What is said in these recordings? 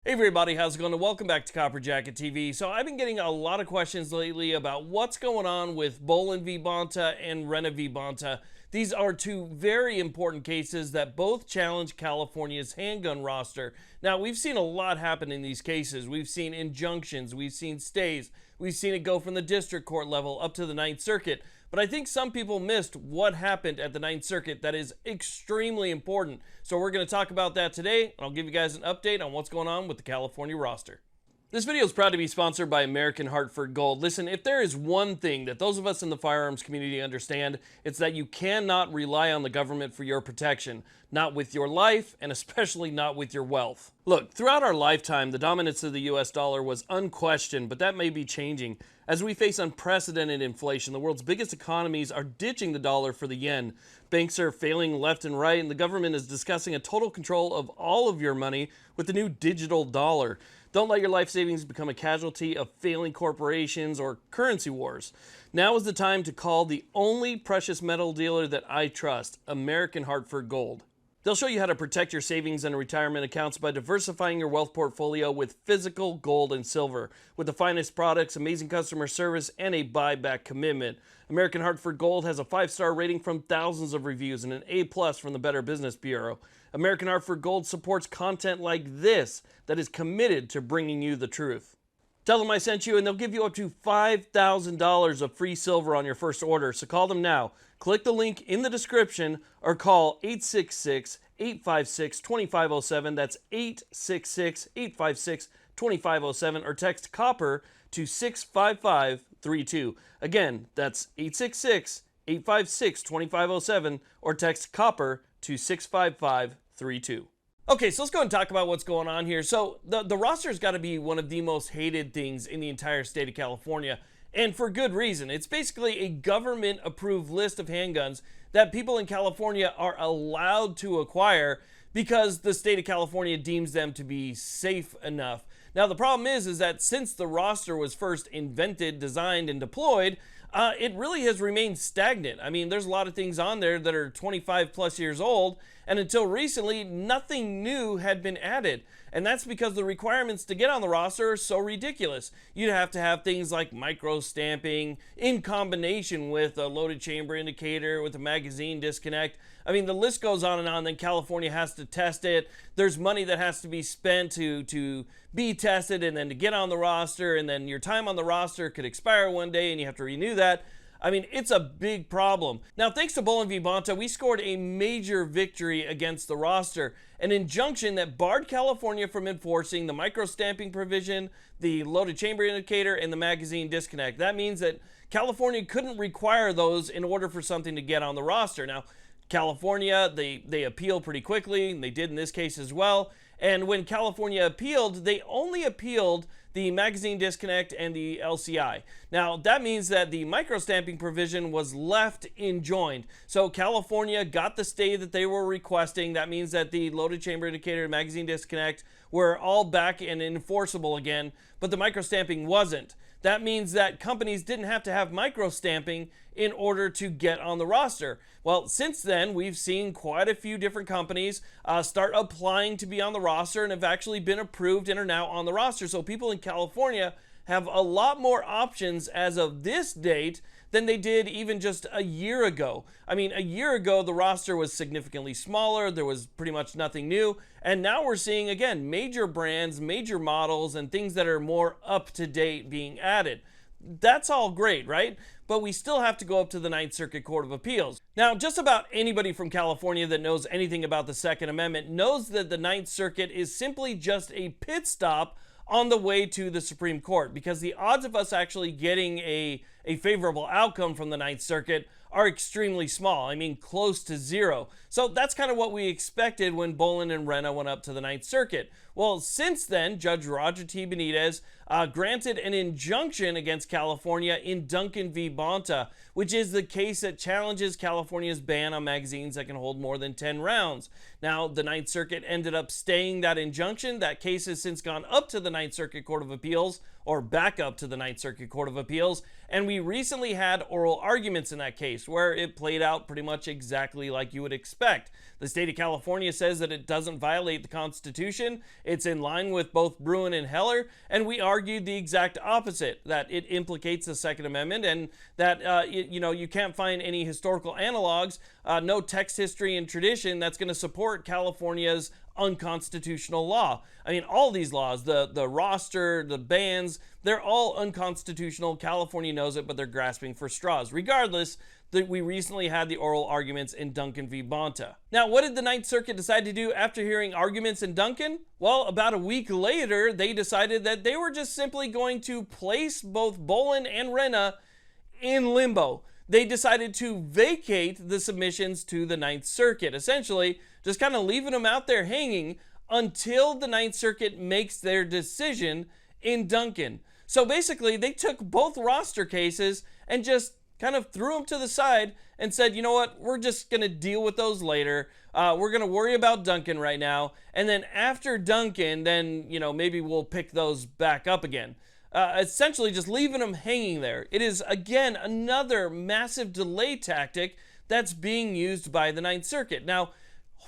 Hey everybody, how's it going? And welcome back to Copper Jacket TV. So I've been getting a lot of questions lately about what's going on with Boland v. Bonta and Renna v. Bonta. These are two very important cases that both challenge California's handgun roster. Now, we've seen a lot happen in these cases. We've seen injunctions, we've seen stays, we've seen it go from the district court level up to the Ninth Circuit. But I think some people missed what happened at the Ninth Circuit that is extremely important. So we're going to talk about that today, and I'll give you guys an update on what's going on with the California roster. This video is proud to be sponsored by American Hartford Gold. Listen, if there is one thing that those of us in the firearms community understand, it's that you cannot rely on the government for your protection. Not with your life, and especially not with your wealth. Look, throughout our lifetime, the dominance of the US dollar was unquestioned, but that may be changing. As we face unprecedented inflation, the world's biggest economies are ditching the dollar for the yen. Banks are failing left and right, and the government is discussing a total control of all of your money with the new digital dollar. Don't let your life savings become a casualty of failing corporations or currency wars. Now is the time to call the only precious metal dealer that I trust, American Hartford Gold. They'll show you how to protect your savings and retirement accounts by diversifying your wealth portfolio with physical gold and silver. With the finest products, amazing customer service, and a buyback commitment, American Hartford Gold has a 5-star rating from thousands of reviews and an A+ from the Better Business Bureau. American Hartford Gold supports content like this that is committed to bringing you the truth. Tell them I sent you and they'll give you up to $5,000 of free silver on your first order, so call them now. Click the link in the description or call 866-856-2507. That's 866-856-2507 or text COPPER to 65532. Again, that's 866-856-2507 or text COPPER to 65532. Okay, so let's go and talk about what's going on here. So the roster's got to be one of the most hated things in the entire state of California, and for good reason. It's basically a government-approved list of handguns that people in California are allowed to acquire because the state of California deems them to be safe enough. Now, the problem is that since the roster was first invented, designed, and deployed, it really has remained stagnant. I mean, there's a lot of things on there that are 25 plus years old, and until recently, nothing new had been added. And that's because the requirements to get on the roster are so ridiculous. You'd have to have things like micro stamping in combination with a loaded chamber indicator, with a magazine disconnect. I mean, the list goes on, and then California has to test it. There's money that has to be spent to be tested and then to get on the roster, and then your time on the roster could expire one day and you have to renew that. I mean, it's a big problem. Now, thanks to Boland v. Bonta, we scored a major victory against the roster, an injunction that barred California from enforcing the micro-stamping provision, the loaded chamber indicator, and the magazine disconnect. That means that California couldn't require those in order for something to get on the roster. Now, California, they appeal pretty quickly, and they did in this case as well. And when California appealed, they only appealed the magazine disconnect and the LCI. Now, that means that the micro-stamping provision was left enjoined. So California got the stay that they were requesting. That means that the loaded chamber indicator and magazine disconnect were all back and enforceable again, but the micro-stamping wasn't. That means that companies didn't have to have micro-stamping in order to get on the roster. Well, since then, we've seen quite a few different companies start applying to be on the roster and have actually been approved and are now on the roster. So people in California have a lot more options as of this date than they did even just a year ago. I mean, a year ago, the roster was significantly smaller. There was pretty much nothing new. And now we're seeing, again, major brands, major models, and things that are more up to date being added. That's all great, right? But we still have to go up to the Ninth Circuit Court of Appeals. Now, just about anybody from California that knows anything about the Second Amendment knows that the Ninth Circuit is simply just a pit stop on the way to the Supreme Court, because the odds of us actually getting a favorable outcome from the Ninth Circuit are extremely small. I mean, close to zero. So that's kind of what we expected when Boland and Renna went up to the Ninth Circuit. Well, since then, Judge Roger T. Benitez granted an injunction against California in Duncan v. Bonta, which is the case that challenges California's ban on magazines that can hold more than 10 rounds. Now, the Ninth Circuit ended up staying that injunction. That case has since gone up to the Ninth Circuit Court of Appeals, or back up to the Ninth Circuit Court of Appeals, and we recently had oral arguments in that case where it played out pretty much exactly like you would expect. The state of California says that it doesn't violate the Constitution. It's in line with both Bruen and Heller, and we argued the exact opposite, that it implicates the Second Amendment and that, you can't find any historical analogs, no text, history, and tradition that's going to support California's unconstitutional law. I mean, all these laws, the roster, the bans, they're all unconstitutional. California knows it, but they're grasping for straws. Regardless, we recently had the oral arguments in Duncan v. Bonta. Now, what did the Ninth Circuit decide to do after hearing arguments in Duncan? Well, about a week later, they decided that they were just simply going to place both Boland and Renna in limbo. They decided to vacate the submissions to the Ninth Circuit, essentially just kind of leaving them out there hanging until the Ninth Circuit makes their decision in Duncan. So basically, they took both roster cases and just kind of threw them to the side and said, you know what, we're just going to deal with those later. We're going to worry about Duncan right now. And then after Duncan, then, maybe we'll pick those back up again. Essentially just leaving them hanging there. It is, again, another massive delay tactic that's being used by the Ninth Circuit. Now,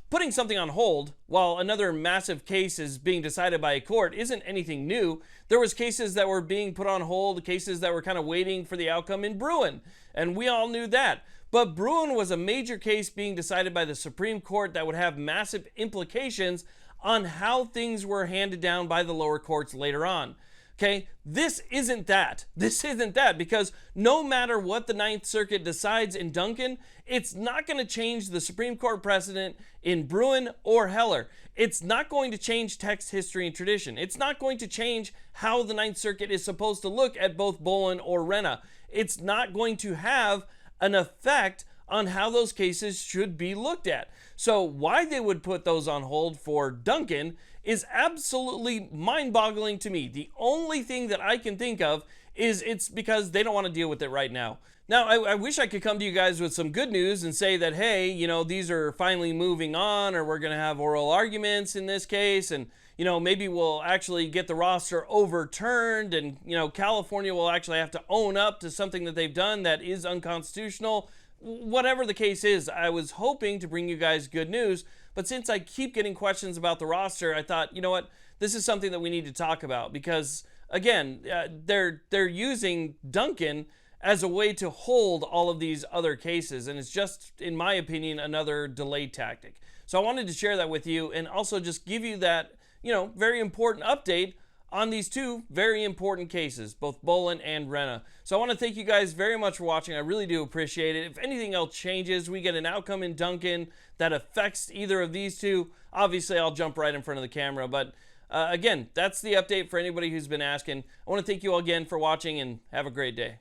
putting something on hold while another massive case is being decided by a court isn't anything new. There was cases that were being put on hold, cases that were kind of waiting for the outcome in Bruen, and we all knew that. But Bruen was a major case being decided by the Supreme Court that would have massive implications on how things were handed down by the lower courts later on. Okay, this isn't that. This isn't that, because no matter what the Ninth Circuit decides in Duncan, it's not going to change the Supreme Court precedent in Bruen or Heller. It's not going to change text, history, and tradition. It's not going to change how the Ninth Circuit is supposed to look at both Boland or Renna. It's not going to have an effect on how those cases should be looked at. So why they would put those on hold for Duncan is absolutely mind-boggling to me. The only thing that I can think of is it's because they don't want to deal with it right now. Now, I wish I could come to you guys with some good news and say that, hey, these are finally moving on, or we're going to have oral arguments in this case, and, maybe we'll actually get the roster overturned, and, California will actually have to own up to something that they've done that is unconstitutional. Whatever the case is, I was hoping to bring you guys good news, but since I keep getting questions about the roster, I thought, you know what, this is something that we need to talk about, because, again, they're using Duncan as a way to hold all of these other cases, and it's just, in my opinion, another delay tactic. So I wanted to share that with you, and also just give you that, very important update on these two very important cases, both Boland and Renna. So I want to thank you guys very much for watching. I really do appreciate it. If anything else changes, we get an outcome in Duncan that affects either of these two, obviously I'll jump right in front of the camera. But again, that's the update for anybody who's been asking. I want to thank you all again for watching, and have a great day.